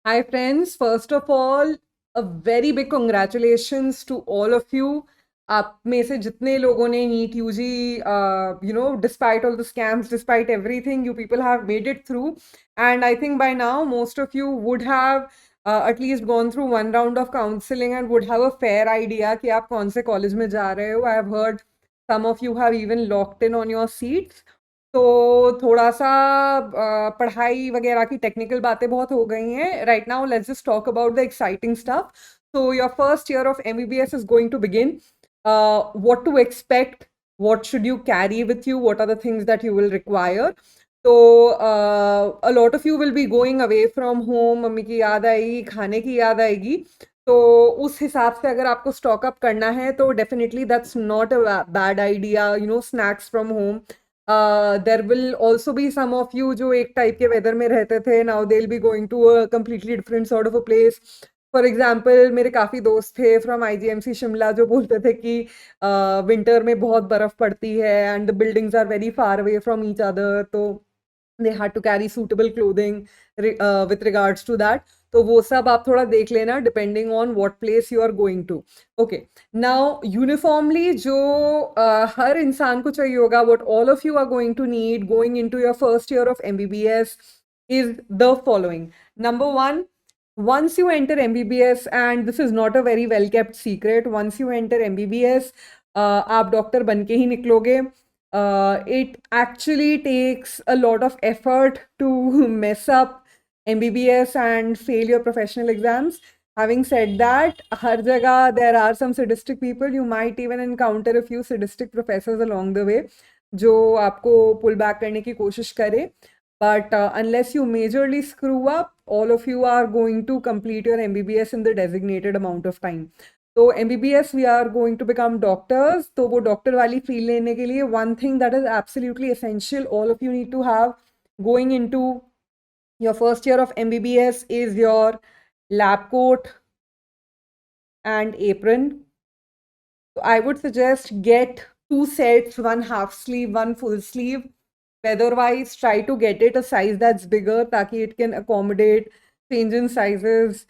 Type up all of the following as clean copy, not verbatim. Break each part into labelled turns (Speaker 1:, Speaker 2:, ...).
Speaker 1: Hi, friends. First of all, a very big congratulations to all of you. आप में से जितने लोगों ने NEET UG despite all the scams, despite everything, you people have made it through. And I think by now, most of you would have at least gone through one round of counseling and would have a fair idea कि आप कौन से college में जा रहे हो. I have heard some of you have even locked in on your seats. तो थोड़ा सा पढ़ाई वगैरह की टेक्निकल बातें बहुत हो गई हैं. Right now let's just talk about the exciting stuff. So your first year of MBBS is going to begin. What to expect? What should you carry with you? What are the things that you will require? So a lot of you will be going away from home. Mummy की याद आएगी, खाने की याद आएगी. तो उस हिसाब से अगर आपको स्टॉक अप करना है तो definitely that's not a bad idea. Snacks from home. There will also be some of you जो एक टाइप के वेदर में रहते थे. Now they will be going to a completely different sort of a place. For example मेरे काफ़ी दोस्त थे फ्रॉम IGMC शिमला जो बोलते थे कि विंटर में बहुत बर्फ़ पड़ती है and the buildings are very far away from each other. तो they had to carry suitable clothing with regards to that. तो वो सब आप थोड़ा देख लेना depending on what place you are going to. Okay, now uniformly जो हर इंसान को चाहिए होगा, what all of you are going to need going into your first year of MBBS is the following. Number one, once you enter MBBS, and this is not a very well kept secret, once you enter MBBS, आप doctor बन के ही निकलोगे. It actually takes a lot of effort to mess up MBBS and fail your professional exams. Having said that, हर जगह there are some sadistic people. You might even encounter a few sadistic professors along the way जो आपको pull back करने की कोशिश करे. But unless you majorly screw up, all of you are going to complete your MBBS in the designated amount of time. तो MBBS we are going to become doctors. तो वो doctor वाली feel लेने के लिए one thing that is absolutely essential all of you need to have going into your first year of MBBS is your lab coat and apron. So I would suggest get 2 sets, one half sleeve, one full sleeve. Weather-wise, try to get it a size that's bigger ताकि it can accommodate change in sizes.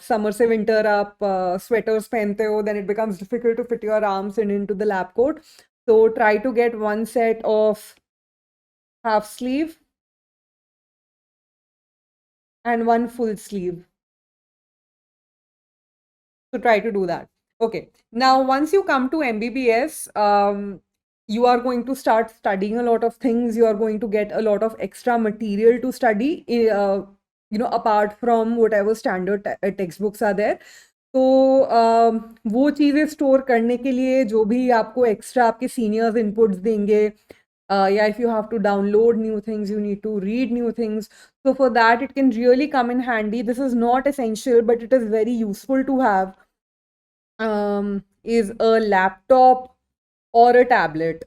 Speaker 1: Summer से winter आप sweaters पहनते हो, then it becomes difficult to fit your arms into the lab coat. So try to get 1 set of half sleeve and one full sleeve. So try to do that. Okay. Now, once you come to MBBS, you are going to start studying a lot of things. You are going to get a lot of extra material to study, apart from whatever standard textbooks are there. तो वो चीज़ें store करने के लिए जो भी आपको extra आपके सीनियर्स इनपुट्स देंगे, या if you have to download new things, you need to read new things. So for that, it can really come in handy. This is not essential, but it is very useful to have. Is a laptop or a tablet.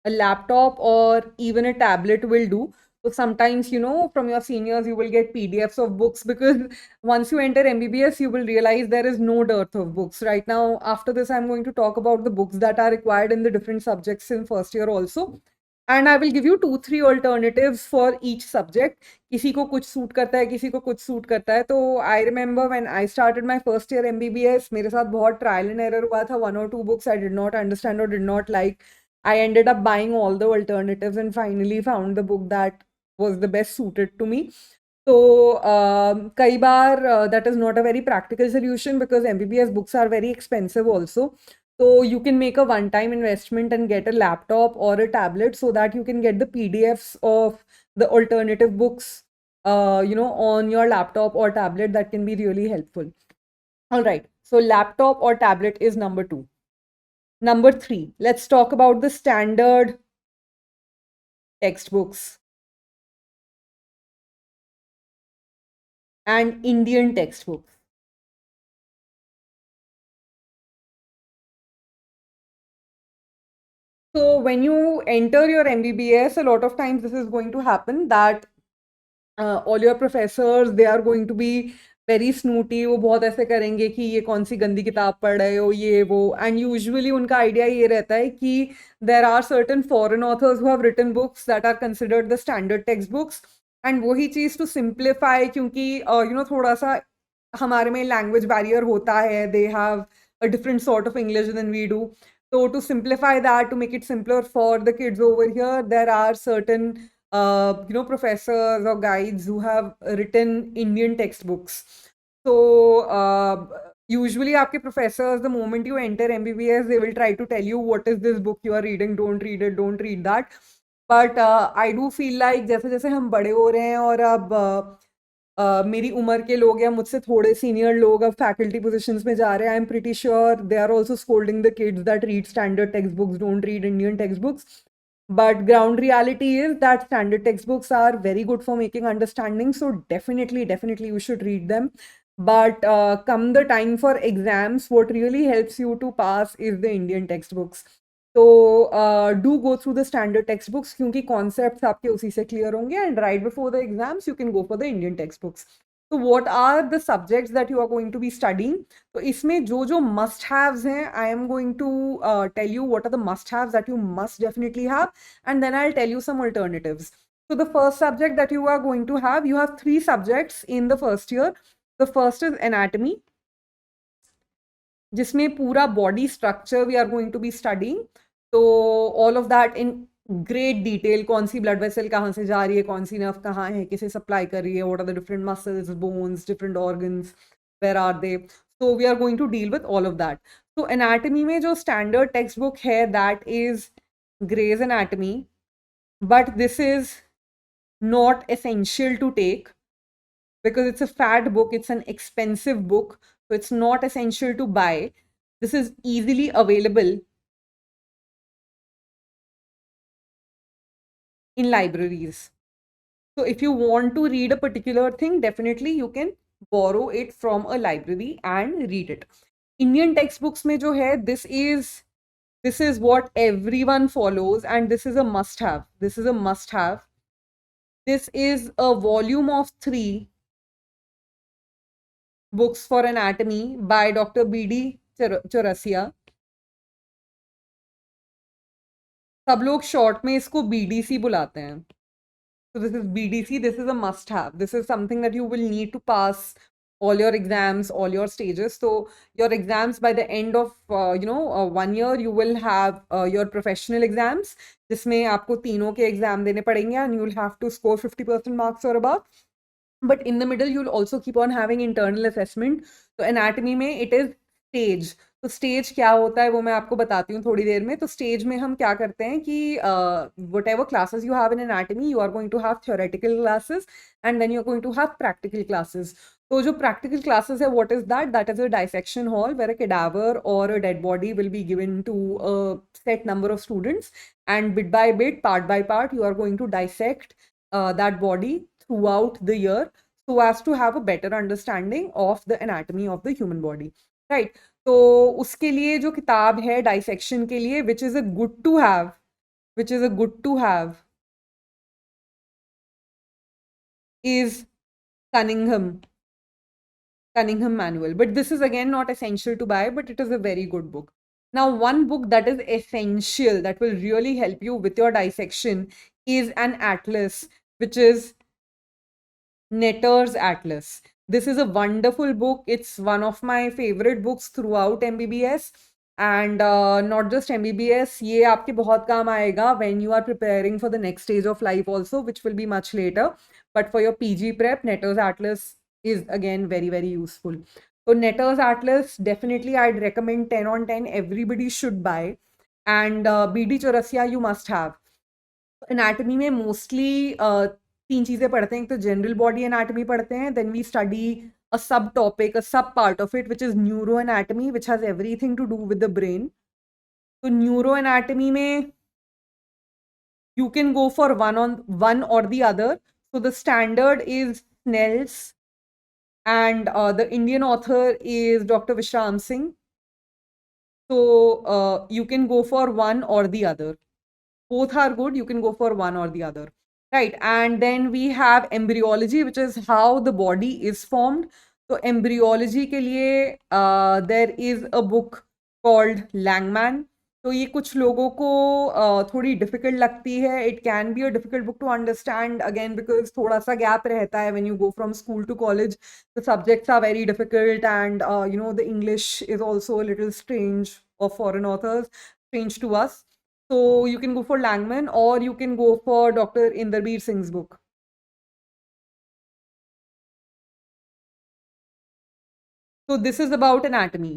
Speaker 1: A laptop or even a tablet will do. So sometimes, from your seniors, you will get PDFs of books because once you enter MBBS, you will realize there is no dearth of books. Right now, after this, I'm going to talk about the books that are required in the different subjects in first year also. And I will give you 2-3 alternatives for each subject. किसी को कुछ suit करता है, किसी को कुछ suit करता है. तो I remember when I started my first year MBBS, मेरे साथ बहुत trial and error हुआ था. 1 or 2 books I did not understand or did not like. I ended up buying all the alternatives and finally found the book that was the best suited to me. So, कई बार that is not a very practical solution because MBBS books are very expensive also. So you can make a one-time investment and get a laptop or a tablet so that you can get the PDFs of the alternative books, on your laptop or tablet. That can be really helpful. All right. So laptop or tablet is number 2. Number 3, let's talk about the standard textbooks and Indian textbooks. So when you enter your MBBS, a lot of times this is going to happen that all your professors, they are going to be very snooty. वो बहुत ऐसे करेंगे कि ये कौन सी गंदी किताब पढ़ रहे हो, ये वो. And usually उनका idea ये रहता है कि there are certain foreign authors who have written books that are considered the standard textbooks. And वही चीज टू सिंप्लीफाई, क्योंकि थोड़ा सा हमारे में लैंग्वेज बैरियर होता है, they have a different sort of English than we do. So to simplify that, to make it simpler for the kids over here, there are certain professors or guides who have written Indian textbooks. So usually आपके professors, the moment you enter MBBS, they will try to tell you what is this book you are reading, don't read it, don't read that. But I do feel like जैसे जैसे हम बड़े हो रहे हैं और अब मेरी उम्र के लोग या मुझसे थोड़े सीनियर लोग अब फैकल्टी पोजीशंस में जा रहे हैं, I am pretty sure they are also scolding the kids that read standard textbooks, don't read Indian textbooks. But ground reality is that standard textbooks are very good for making understanding. So definitely you should read them. But come the time for exams, what really helps you to pass is the Indian textbooks. So do go through the standard textbooks क्योंकि concepts आपके उसी से clear होंगे, and right before the exams you can go for the Indian textbooks. So what are the subjects that you are going to be studying? तो इसमें जो जो must haves हैं, I am going to tell you what are the must haves that you must definitely have, and then I'll tell you some alternatives. So the first subject that you are going to have, you have 3 subjects in the first year. The first is anatomy, जिसमें पूरा body structure we are going to be studying. तो all of that in great detail, कौन सी blood vessel कहाँ से जा रही है, कौन सी nerve कहाँ है, किसे supply कर रही है, what are the different muscles, bones, different organs, where are they. So we are going to deal with all of that. So anatomy में जो standard textbook है, that is Gray's Anatomy, but this is not essential to take because it's a fat book, it's an expensive book, so it's not essential to buy. This is easily available in libraries. So if you want to read a particular thing, definitely you can borrow it from a library and read it. Indian textbooks में जो है, this is what everyone follows, and this is a must have. This is a must have. This is a volume of 3 books for anatomy by Dr. B.D. Chaurasia. सब लोग short में इसको BDC बुलाते हैं. So this is BDC, this is a must have. This is something that you will need to pass all your exams, all your stages. So your exams by the end of 1 year, you will have your professional exams, जिसमें आपको तीनों के exam देने पड़ेंगे, and you will have to score 50% marks or above. But in the middle, you'll also keep on having internal assessment. So anatomy में it is stage. तो stage क्या होता है वो मैं आपको बताती हूँ थोड़ी देर में. तो स्टेज में हम क्या करते हैं कि whatever classes you have in anatomy, you are going to have theoretical classes, and then you're going to have practical classes. तो जो practical classes है, what is that? That is a dissection hall where a cadaver or a dead body will be given to a set number of students, and bit by bit, part by part, you are going to dissect that body throughout the year so as to have a better understanding of the anatomy of the human body, right? तो उसके लिए जो किताब है dissection के लिए, which is a good to have, is Cunningham Manual. But this is again not essential to buy, but it is a very good book. Now, one book that is essential, that will really help you with your dissection, is an atlas, which is Netter's Atlas. This is a wonderful book. It's one of my favorite books throughout MBBS. And not just MBBS, ये आपके बहुत काम आएगा when you are preparing for the next stage of life also, which will be much later. But for your PG prep, Netter's Atlas is again very useful. So Netter's Atlas, definitely I'd recommend 10 on 10. Everybody should buy. And BD Chaurasia you must have. Anatomy में mostly 3 चीजें पढ़ते हैं. एक तो general body anatomy पढ़ते हैं, then we study अ सब topic, a sub part of it, which is neuroanatomy, which has everything to do with the brain. तो न्यूरो एनाटॉमी में you can go for one or the other. So the standard is Snell's, and the Indian author is Dr. Vishram Singh. So you can go for one or the other. Both are good. You can go for one or the other. Right. And then we have embryology, which is how the body is formed. So embryology के लिए there is a book called Langman. तो ये कुछ लोगों को थोड़ी difficult लगती है. It can be a difficult book to understand again because थोड़ा सा गैप रहता है when you go from school to college. The subjects are very difficult and the English is also a little strange of foreign authors, strange to us. So you can go for Langman or you can go for Dr. Inderbir Singh's book. So this is about anatomy.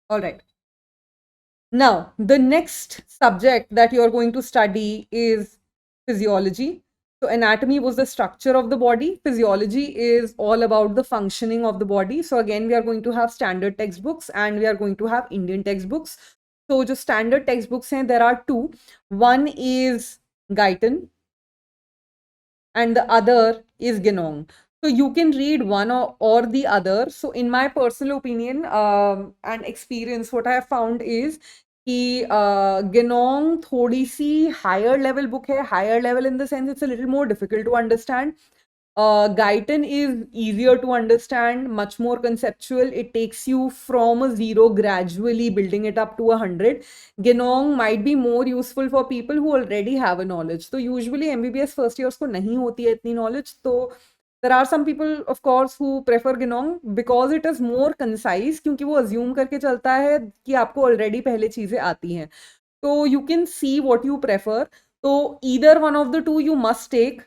Speaker 1: All right. Now, the next subject that you are going to study is physiology. So anatomy was the structure of the body. Physiology is all about the functioning of the body. So again, we are going to have standard textbooks and we are going to have Indian textbooks. So just standard textbooks, and there are two. One is Guyton and the other is Genong. So you can read one or the other. So in my personal opinion and experience, what I have found is कि Genong थोड़ी सी higher level book है. Higher level in the sense it's a little more difficult to understand. Guyton is easier to understand, much more conceptual. It takes you from a zero, gradually building it up to 100. Genong might be more useful for people who already have a knowledge. So usually MBBS first years को नहीं होती है इतनी knowledge. So there are some people, of course, who prefer Genong because it is more concise, क्योंकि वो assume करके चलता है कि आपको already पहले चीजें आती हैं. So you can see what you prefer. So either one of the two you must take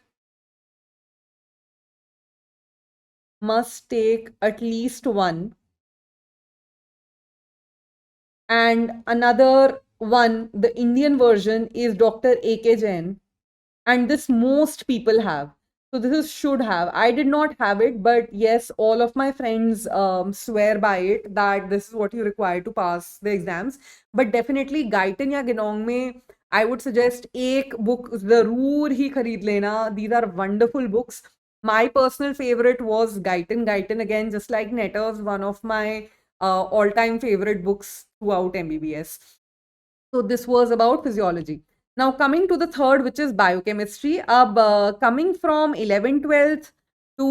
Speaker 1: at least one. And another one, the Indian version, is Dr. A.K. Jain. And this most people have. So this is should have. I did not have it, but yes, all of my friends swear by it that this is what you require to pass the exams. But definitely Guyton या Genong में I would suggest एक book जरूर ही खरीद लेना. These are wonderful books. My personal favorite was Guyton. Guyton again, just like Netters, one of my all-time favorite books throughout MBBS. So this was about physiology. Now coming to the third, which is biochemistry. Coming from 11th 12th to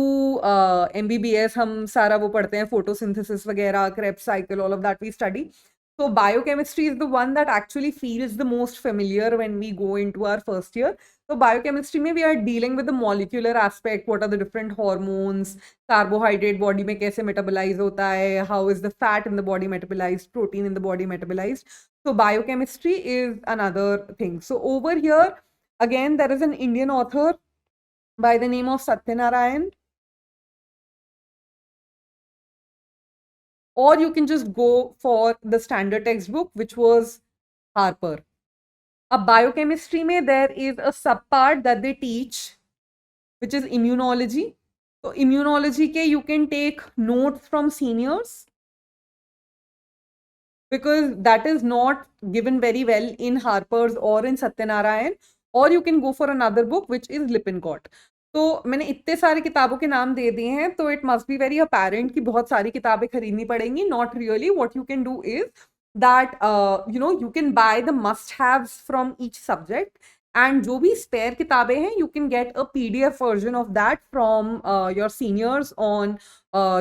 Speaker 1: MBBS, हम सारा वो पढ़ते हैं, photosynthesis वगैरह, Krebs cycle, all of that we study. So biochemistry is the one that actually feels the most familiar when we go into our first year. So biochemistry में we are dealing with the molecular aspect. What are the different hormones? Carbohydrate body में कैसे metabolize होता है? How is the fat in the body metabolized? Protein in the body metabolized? So biochemistry is another thing. So over here, again, there is an Indian author by the name of Satyanarayan. Or you can just go for the standard textbook, which was Harper. Biochemistry mein there is a subpart that they teach, which is immunology. So immunology ke you can take notes from seniors because that is not given very well in Harper's or in Satyanarayan, or you can go for another book which is Lippincott. तो मैंने इतने सारे किताबों के नाम दे दिए हैं, तो it must be very apparent कि बहुत सारी किताबें खरीदनी पड़ेंगी. Not really. What you can do is that you can buy the must haves from each subject, and जो भी spare किताबें हैं you can get a PDF version of that from your seniors on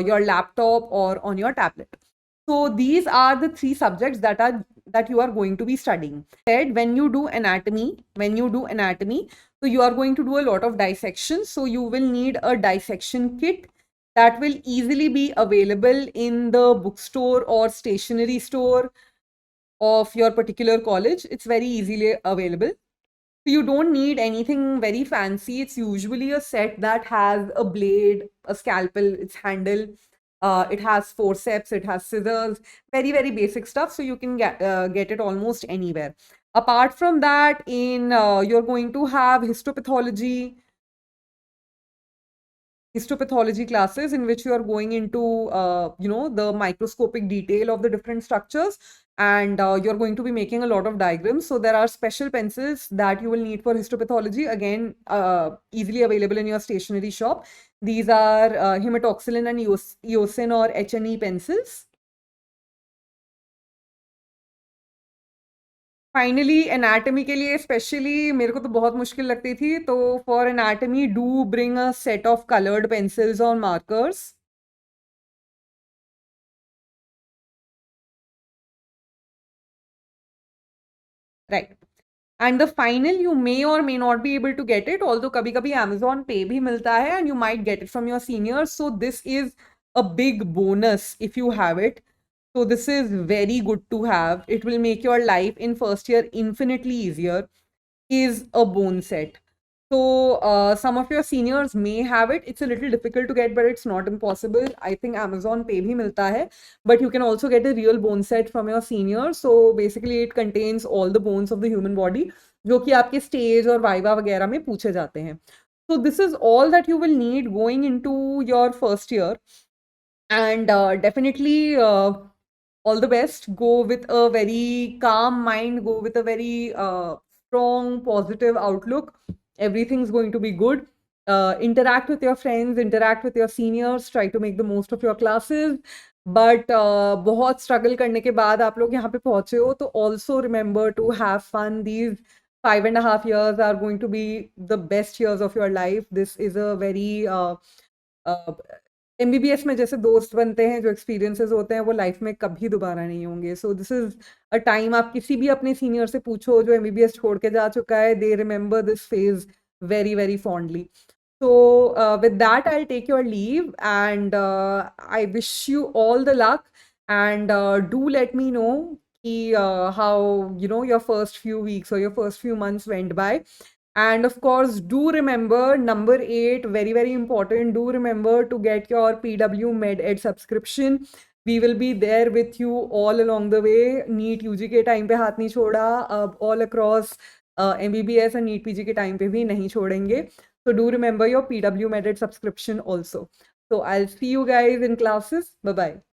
Speaker 1: your laptop or on your tablet. So these are the three subjects that you are going to be studying. When you do anatomy, so you are going to do a lot of dissection. So you will need a dissection kit that will easily be available in the bookstore or stationery store of your particular college. It's very easily available. So you don't need anything very fancy. It's usually a set that has a blade, a scalpel, its handle. It has forceps, it has scissors, very, very basic stuff. So you can get it almost anywhere. Apart from that, you're going to have histopathology classes in which you are going into the microscopic detail of the different structures, and you're going to be making a lot of diagrams. So there are special pencils that you will need for histopathology, again easily available in your stationery shop. These are hematoxylin and eosin or HNE pencils. Finally anatomy के लिए specially मेरे को तो बहुत मुश्किल लगती थी, तो for anatomy do bring a set of coloured pencils और markers. Right. And the final, you may or may not be able to get it, although kabhi kabhi Amazon Pay bhi milta hai and you might get it from your seniors. So this is a big bonus if you have it. So this is very good to have. It will make your life in first year infinitely easier. Is a bone set. So some of your seniors may have it. It's a little difficult to get, but it's not impossible. I think Amazon Pay bhi milta hai, but you can also get a real bone set from your seniors. So basically it contains all the bones of the human body, जो कि आपके stage और viva वगैरह में पूछे जाते हैं. So this is all that you will need going into your first year. And definitely all the best. Go with a very calm mind, go with a very strong, positive outlook. Everything's going to be good. Interact with your friends, interact with your seniors, try to make the most of your classes. But बहुत struggle करने के बाद आप लोग यहाँ पे पहुंचे हो, तो also remember to have fun. These 5.5 years are going to be the best years of your life. This is a very MBBS में जैसे दोस्त बनते हैं, जो एक्सपीरियंसेस होते हैं, वो लाइफ में कभी दोबारा नहीं होंगे. So this is a time, आप किसी भी अपने सीनियर से पूछो जो एमबीबीएस छोड़ के जा चुका है, they remember this phase very very fondly. So with that, I'll take your leave, and I wish you all the luck, and do let me know how your first few weeks or your first few months went by. And of course, do remember number 8, very, very important. Do remember to get your PW Med Ed subscription. We will be there with you all along the way. NEET UG के time पे हाथ नहीं छोड़ा, अब all across MBBS and NEET PG के time पे भी नहीं छोड़ेंगे. So do remember your PW Med Ed subscription also. So I'll see you guys in classes. Bye bye.